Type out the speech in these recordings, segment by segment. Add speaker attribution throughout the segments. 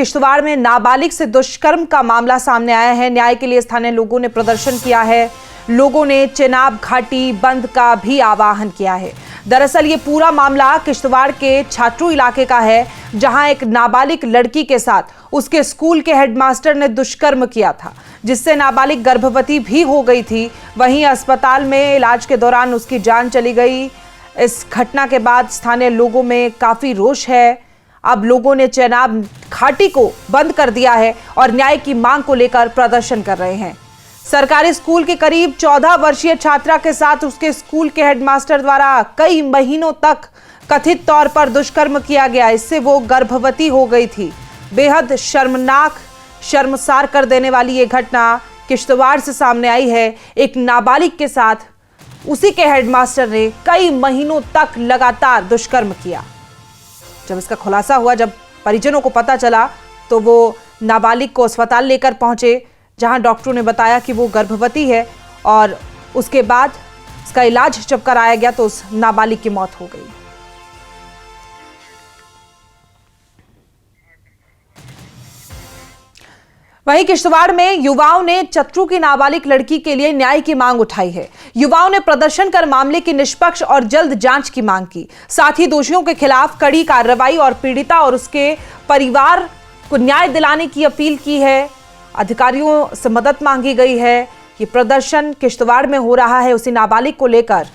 Speaker 1: किश्तवाड़ में नाबालिग से दुष्कर्म का मामला सामने आया है। न्याय के लिए स्थानीय लोगों ने प्रदर्शन किया है। लोगों ने चेनाब घाटी बंद का भी आह्वान किया है। दरअसल ये पूरा मामला किश्तवाड़ के छात्रू इलाके का है, जहां एक नाबालिग लड़की के साथ उसके स्कूल के हेडमास्टर ने दुष्कर्म किया था, जिससे नाबालिग गर्भवती भी हो गई थी। वहीं अस्पताल में इलाज के दौरान उसकी जान चली गई। इस घटना के बाद स्थानीय लोगों में काफी रोष है। अब लोगों ने चेनाब घाटी को बंद कर दिया है और न्याय की मांग को लेकर प्रदर्शन कर रहे हैं। सरकारी स्कूल के करीब 14 वर्षीय छात्रा के साथ उसके स्कूल के हेडमास्टर द्वारा कई महीनों तक कथित तौर पर दुष्कर्म किया गया। इससे वो गर्भवती हो गई थी। बेहद शर्मनाक, शर्मसार कर देने वाली ये घटना किश्तवाड़ से सामने आई है। एक नाबालिग के साथ उसी के हेडमास्टर ने कई महीनों तक लगातार दुष्कर्म किया। जब इसका खुलासा हुआ, जब परिजनों को पता चला, तो वो नाबालिग को अस्पताल लेकर पहुंचे, जहां डॉक्टरों ने बताया कि वो गर्भवती है और उसके बाद इसका इलाज जब कराया गया तो उस नाबालिग की मौत हो गई। वहीं किश्तवाड़ में युवाओं ने चतरू की नाबालिग लड़की के लिए न्याय की मांग उठाई है। युवाओं ने प्रदर्शन कर मामले की निष्पक्ष और जल्द जांच की मांग की। साथ ही दोषियों के खिलाफ कड़ी कार्रवाई और पीड़िता और उसके परिवार को न्याय दिलाने की अपील की है। अधिकारियों से मदद मांगी गई है। ये प्रदर्शन किश्तवाड़ में हो रहा है उसी नाबालिग को लेकर,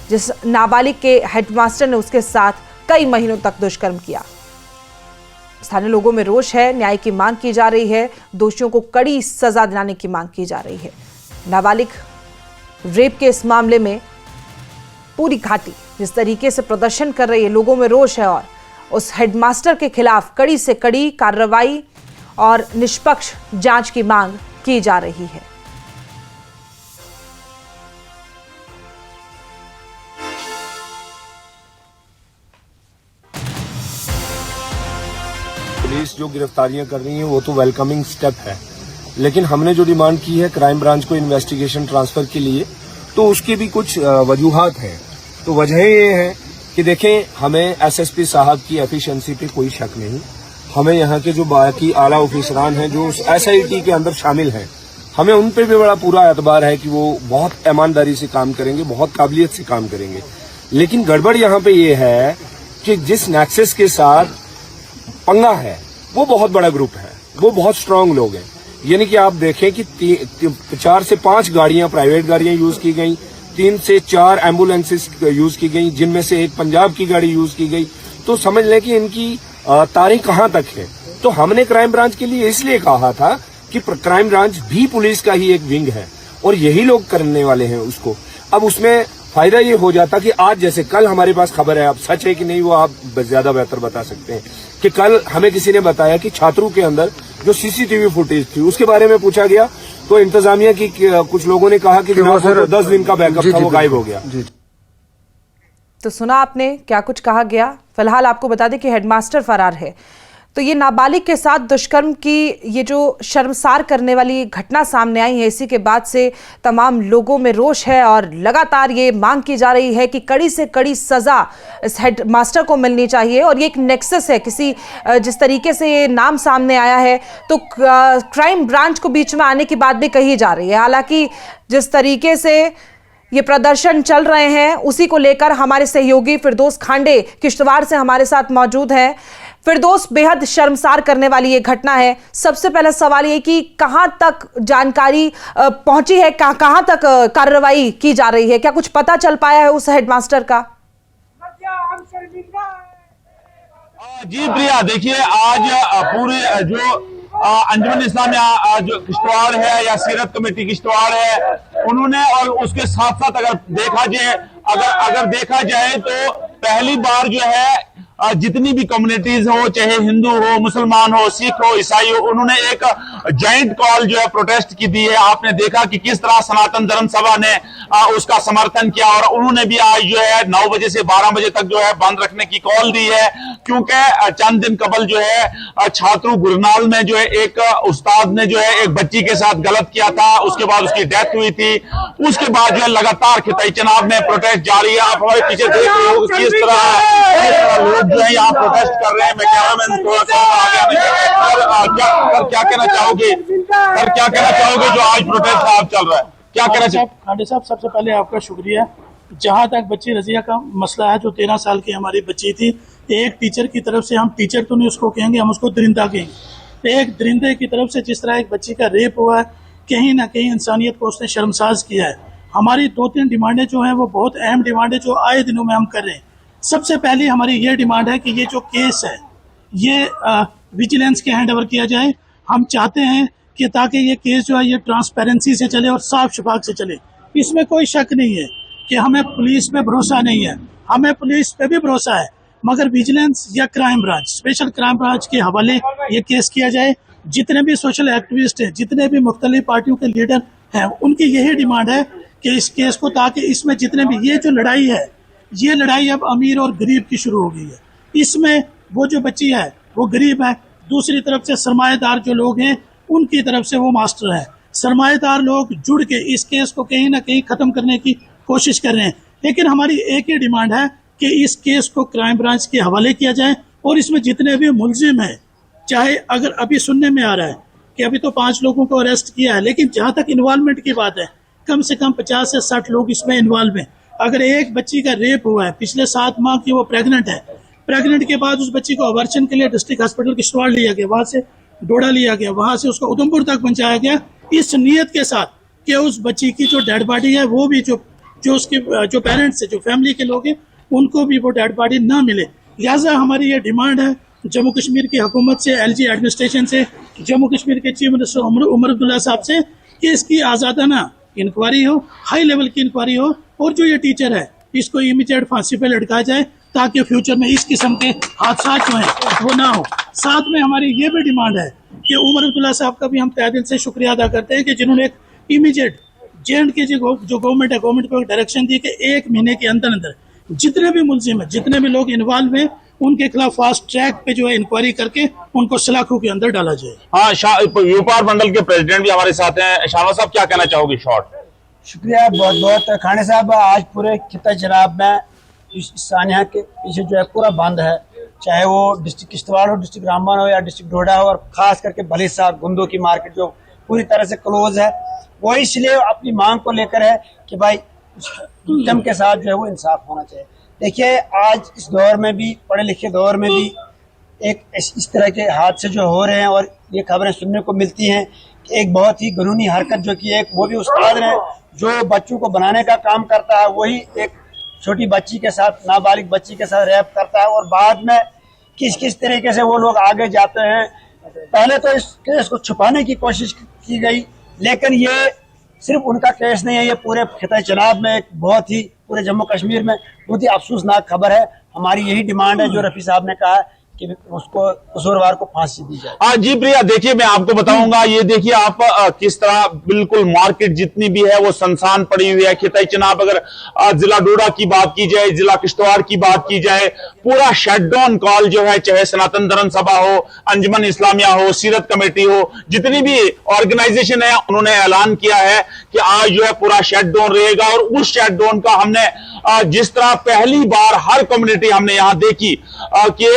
Speaker 1: जिस नाबालिग के हेडमास्टर ने उसके साथ कई महीनों तक दुष्कर्म किया। स्थानीय लोगों में रोष है। न्याय की मांग की जा रही है। दोषियों को कड़ी सजा दिलाने की मांग की जा रही है। नाबालिग रेप के इस मामले में पूरी घाटी जिस तरीके से प्रदर्शन कर रही है, लोगों में रोष है और उस हेडमास्टर के खिलाफ कड़ी से कड़ी कार्रवाई और निष्पक्ष जांच की मांग की जा रही है।
Speaker 2: पुलिस जो गिरफ्तारियां कर रही है वो तो वेलकमिंग स्टेप है, लेकिन हमने जो डिमांड की है क्राइम ब्रांच को इन्वेस्टिगेशन ट्रांसफर के लिए, तो उसकी भी कुछ वजूहात हैं। तो वजह ये है कि देखें, हमें एसएसपी साहब की एफिशिएंसी पे कोई शक नहीं। हमें यहाँ के जो बाकी आला ऑफिसरान हैं जो एसआईटी के अंदर शामिल हैं, हमें उन पे भी बड़ा पूरा एतबार है कि वो बहुत ईमानदारी से काम करेंगे, बहुत काबिलियत से काम करेंगे। लेकिन गड़बड़ यहाँ पे ये है कि जिस नेक्सस के साथ पंगा है वो बहुत बड़ा ग्रुप है, वो बहुत स्ट्रांग लोग हैं। यानी कि आप देखें कि 4 से 5 गाड़ियां, प्राइवेट गाड़ियां यूज की गई, 3 से 4 एम्बुलेंसेस यूज की गई, जिनमें से एक पंजाब की गाड़ी यूज की गई। तो समझ लें कि इनकी तारीख कहां तक है। तो हमने क्राइम ब्रांच के लिए इसलिए कहा था कि क्राइम ब्रांच भी पुलिस का ही एक विंग है और यही लोग करने वाले हैं उसको। अब उसमें फायदा ये हो जाता कि आज जैसे कल हमारे पास खबर है, अब सच है कि नहीं वो आप ज्यादा बेहतर बता सकते हैं, कि कल हमें किसी ने बताया कि छात्रों के अंदर जो सीसीटीवी फुटेज थी उसके बारे में पूछा गया, तो इंतजामिया की कुछ लोगों ने कहा कि 10 दिन का बैकअप था, वो गायब हो गया।
Speaker 1: तो सुना आपने क्या कुछ कहा गया। फिलहाल आपको बता दें कि हेडमास्टर फरार है। तो ये नाबालिग के साथ दुष्कर्म की ये जो शर्मसार करने वाली घटना सामने आई है, इसी के बाद से तमाम लोगों में रोष है और लगातार ये मांग की जा रही है कि कड़ी से कड़ी सजा इस हेडमास्टर को मिलनी चाहिए। और ये एक नेक्सस है, किसी जिस तरीके से ये नाम सामने आया है, तो क्राइम ब्रांच को बीच में आने की बात भी कही जा रही है। हालांकि जिस तरीके से ये प्रदर्शन चल रहे हैं, उसी को लेकर हमारे सहयोगी फिरदौस खांडे किश्तवाड़ से हमारे साथ मौजूद हैं। फिरदौस, बेहद शर्मसार करने वाली ये घटना है। सबसे पहला सवाल ये कि कहां तक जानकारी पहुंची है, कहां तक कार्रवाई की जा रही है? क्या कुछ पता चल पाया है उस हेडमास्टर का?
Speaker 3: जी प्रिया, देखिए आज पूरे जो अंजुमन इस्लामिया जो किश्तवाड़ है या सीरत कमेटी किश्तवाड़ है, उन्होंने और उसके साथ साथ अगर देखा जाए तो पहली बार जो है जितनी भी कम्युनिटीज हो, चाहे हिंदू हो, मुसलमान हो, सिख हो, ईसाई हो, उन्होंने एक जॉइंट कॉल जो है प्रोटेस्ट की दी है। आपने देखा कि किस तरह सनातन धर्म सभा ने उसका समर्थन किया और उन्होंने भी आज जो है 9 बजे से 12 बजे तक जो है बंद रखने की कॉल दी है, क्योंकि चंद दिन कबल जो है छात्रों गुरनाल में जो है एक उस्ताद ने जो है एक बच्ची के साथ गलत किया था, उसके बाद उसकी डेथ हुई थी। उसके बाद जो है लगातार खिताई चनाब में प्रोटेस्ट जारी है। आप हमारे पीछे देख रहे हो किस तरह लोग जो है यहाँ प्रोटेस्ट कर रहे हैं। मैं कैमरामैन थोड़ा सा क्या कहना चाहोगे जो आज प्रोटेस्ट आप चल रहा है, क्या कहना चाहिए?
Speaker 4: खांडे साहब, सबसे पहले आपका शुक्रिया। जहां तक बच्ची रजिया का मसला है, जो 13 साल की हमारी बच्ची थी, एक टीचर की तरफ से, हम टीचर तो नहीं उसको कहेंगे, हम उसको दरिंदा कहेंगे, एक दरिंदे की तरफ से जिस तरह एक बच्ची का रेप हुआ है, कहीं ना कहीं इंसानियत को उसने शर्मसाज किया है। हमारी 2-3 डिमांडें जो हैं वो बहुत अहम डिमांड है, जो आए दिनों में हम कर रहे हैं। सबसे पहली हमारी ये डिमांड है कि ये जो केस है ये विजिलेंस के हैंड ओवर किया जाए। हम चाहते हैं कि ताकि ये केस जो है ये ट्रांसपेरेंसी से चले और साफ शफाफ से चले। इसमें कोई शक नहीं है कि हमें पुलिस पे भरोसा नहीं है, हमें पुलिस पे भी भरोसा है, मगर विजिलेंस या crime branch, special crime branch के हवाले ये केस किया जाए। जितने भी सोशल एक्टिविस्ट हैं, जितने भी मुख्तलिफ पार्टियों के लीडर हैं, उनकी यही डिमांड है कि इस केस को, ताकि इसमें जितने भी ये जो लड़ाई है, ये लड़ाई अब अमीर और गरीब की शुरू हो गई है। इसमें वो जो बच्ची है वो गरीब है, दूसरी तरफ से सरमाएदार जो लोग हैं उनकी तरफ से वो मास्टर है। सरमाएदार लोग जुड़ के इस केस को कहीं ना कहीं ख़त्म करने की कोशिश कर रहे हैं। लेकिन हमारी एक ही डिमांड है कि इस केस को क्राइम ब्रांच के हवाले किया जाए और इसमें जितने भी मुलजिम हैं, चाहे अगर अभी सुनने में आ रहा है कि अभी तो 5 लोगों को अरेस्ट किया है, लेकिन जहाँ तक इन्वॉल्वमेंट की बात है, कम से कम 50 से 60 लोग इसमें इन्वॉल्व हैं। अगर एक बच्ची का रेप हुआ है, पिछले 7 माह की वो प्रेग्नेंट है, प्रेग्नेंट के बाद उस बच्ची को अबॉर्शन के लिए डिस्ट्रिक्ट हॉस्पिटल किश्तवाड़ लिया गया, वहाँ से डोडा लिया गया, वहाँ से उसको उधमपुर तक पहुँचाया गया, इस नीयत के साथ कि उस बच्ची की जो डेड बॉडी है वो भी जो उसके जो पेरेंट्स है, जो फैमिली के लोग हैं, उनको भी वो डेड बॉडी ना मिले। लिहाजा हमारी ये डिमांड है जम्मू कश्मीर की हुकूमत से, LG एडमिनिस्ट्रेशन से, जम्मू कश्मीर के चीफ मिनिस्टर उमर अब्दुल्ला साहब से कि इसकी आज़ादाना इंक्वायरी हो, हाई लेवल की इंक्वायरी हो, और जो ये टीचर है इसको इमीडिएट फांसी पे लटकाया जाए ताकि फ्यूचर में इस किस्म के हादसा जो हैं वो ना हो। साथ में हमारी ये भी डिमांड है कि उमर अब्दुल्ला साहब का भी हम तहे दिल से शुक्रिया अदा करते हैं कि जिन्होंने एक इमीडिएट J&K जो गवर्नमेंट है, गवर्नमेंट को एक डायरेक्शन दी कि 1 महीने के अंदर अंदर जितने भी मुलजिम है, जितने भी लोग इन्वॉल्व हैं, उनके खिलाफ फास्ट ट्रैक पे जो है इंक्वायरी करके उनको सलाखों के अंदर डाला जाए।
Speaker 3: हाँ, व्यापार मंडल के प्रेसिडेंट भी हमारे साथ हैं। शाहनवाज साहब, क्या कहना चाहोगे? शॉर्ट
Speaker 5: शुक्रिया बहुत बहुत। खाने साहब, आज पूरे खिता जनाब में इस सानिया के पीछे जो है पूरा बंद है, चाहे वो डिस्ट्रिक्ट किश्तवाड़ हो, डिस्ट्रिक्ट रामबन हो या डिस्ट्रिक्ट डोडा हो, और खास करके भलीसा गुंदों की मार्केट जो पूरी तरह से क्लोज है, वो इसलिए अपनी मांग को लेकर है कि भाई जम के साथ जो है वो इंसाफ होना चाहिए। देखिए, आज इस दौर में भी, पढ़े लिखे दौर में भी, एक इस तरह के हादसे जो हो रहे हैं और ये खबरें सुनने को मिलती हैं कि एक बहुत ही कानूनी हरकत जो की है, वो भी उस्ताद ने जो बच्चों को बनाने का काम करता है, वही एक छोटी बच्ची के साथ, नाबालिग बच्ची के साथ रैप करता है, और बाद में किस तरीके से वो लोग आगे जाते हैं। पहले तो इस केस को छुपाने की कोशिश की गई, लेकिन ये सिर्फ उनका केस नहीं है, ये पूरे खिता जनाब में एक बहुत ही, पूरे जम्मू कश्मीर में बहुत ही अफसोसनाक खबर है। हमारी यही डिमांड है जो रफी साहब ने कहा कि उसको कसूरवार को फांसी दी जाए।
Speaker 3: हाँ जी प्रिया, देखिए मैं आपको बताऊंगा, ये देखिए आप किस तरह बिल्कुल मार्केट जितनी भी है वो सुनसान पड़ी हुई है। खिताई चनाब, अगर जिला डोडा की बात की जाए, जिला किश्तवाड़ की बात की जाए, पूरा शटडाउन कॉल जो है, चाहे सनातन धर्म सभा हो, अंजुमन इस्लामिया हो, सीरत कमेटी हो, जितनी भी ऑर्गेनाइजेशन है, उन्होंने ऐलान किया है कि आज जो है पूरा शटडाउन रहेगा। और उस शटडाउन का हमने जिस तरह पहली बार हर कम्युनिटी हमने यहाँ देखी कि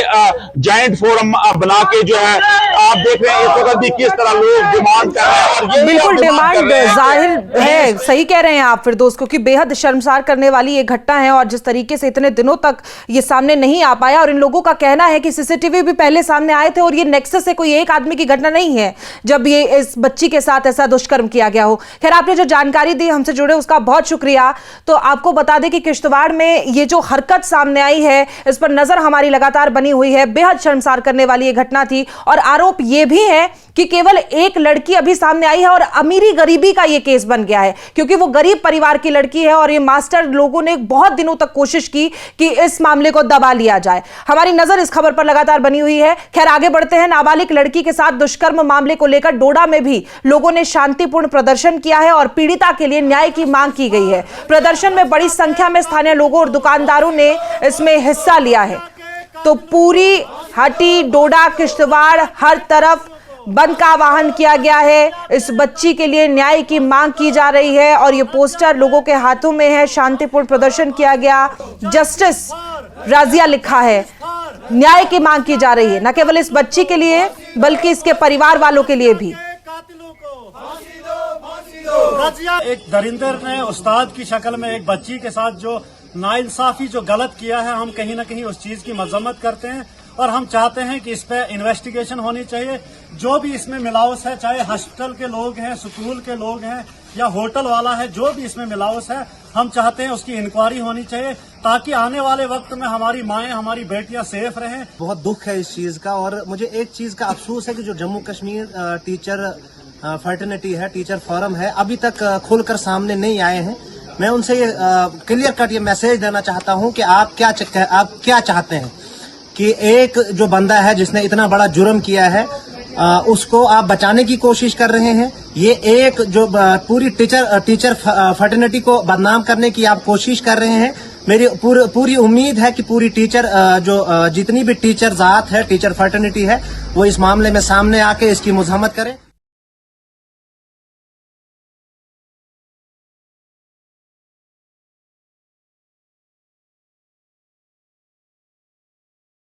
Speaker 3: जॉइंट फोरम बना के जो है, आप देख रहे हैं इस वक्त भी किस तरह लोग डिमांड कर रहे हैं, और ये
Speaker 1: बिल्कुल डिमांड जाहिर है, सही कह रहे हैं आप फिरदौस, क्योंकि बेहद शर्मसार करने वाली ये घटना है और जिस तरीके से इतने दिनों तक ये सामने नहीं आ पाया। और इन लोगों का कहना है कि सीसीटीवी भी पहले सामने आए थे और ये नेक्सस से कोई एक आदमी की घटना नहीं है जब ये इस बच्ची के साथ ऐसा दुष्कर्म किया गया हो। खैर, आपने जो जानकारी दी हमसे जुड़े उसका बहुत शुक्रिया। तो आपको बता दें कि किश्तवाड़ में ये जो हरकत सामने आई है, इस पर नजर हमारी लगातार बनी हुई है। बेहद शर्मसार करने वाली ये घटना थी और आरोप ये भी है कि केवल एक लड़की अभी सामने आई है और अमीरी गरीबी का ये केस बन गया है, क्योंकि वो गरीब परिवार की लड़की है और ये मास्टर लोगों ने बहुत दिनों तक कोशिश की कि इस मामले को दबा लिया जाए। हमारी नजर इस खबर पर लगातार बनी हुई है। खैर, आगे बढ़ते हैं। नाबालिग लड़की के साथ दुष्कर्म मामले को लेकर डोडा में भी लोगों ने शांतिपूर्ण प्रदर्शन किया है और पीड़िता के लिए न्याय की मांग की गई है। प्रदर्शन में बड़ी संख्या में स्थानीय लोगों और दुकानदारों ने इसमें हिस्सा लिया है। तो पूरी हटी, डोडा, किश्तवाड़, हर तरफ बंद का आह्वान किया गया है। इस बच्ची के लिए न्याय की मांग की जा रही है और ये पोस्टर लोगों के हाथों में है। शांतिपूर्ण प्रदर्शन किया गया, जस्टिस राजिया लिखा है, न्याय की मांग की जा रही है, न केवल इस बच्ची के लिए बल्कि इसके परिवार वालों के लिए भी।
Speaker 6: एक दरिंदर ने उस्ताद की शक्ल में एक बच्ची के साथ जो नाइंसाफी जो गलत किया है, हम कहीं ना कहीं उस चीज की मजम्मत करते हैं और हम चाहते हैं कि इस पे इन्वेस्टिगेशन होनी चाहिए। जो भी इसमें मिलावस है, चाहे हॉस्पिटल के लोग हैं, स्कूल के लोग हैं या होटल वाला है, जो भी इसमें मिलावस है, हम चाहते हैं उसकी इंक्वायरी होनी चाहिए ताकि आने वाले वक्त में हमारी माएं, हमारी बेटियां सेफ रहें।
Speaker 7: बहुत दुख है इस चीज का और मुझे एक चीज का अफसोस है कि जो जम्मू कश्मीर टीचर फर्टर्निटी है, टीचर फोरम है, अभी तक खुलकर सामने नहीं आए हैं। मैं उनसे ये क्लियर कट ये मैसेज देना चाहता हूं कि आप क्या चाहते हैं कि एक जो बंदा है जिसने इतना बड़ा जुर्म किया है उसको आप बचाने की कोशिश कर रहे हैं। ये एक जो पूरी टीचर फर्टर्निटी को बदनाम करने की आप कोशिश कर रहे हैं। मेरी पूरी उम्मीद है कि पूरी टीचर जितनी भी टीचर जात है, टीचर फर्टर्निटी है, वो इस मामले में सामने आके इसकी मुज़ाहमत करें।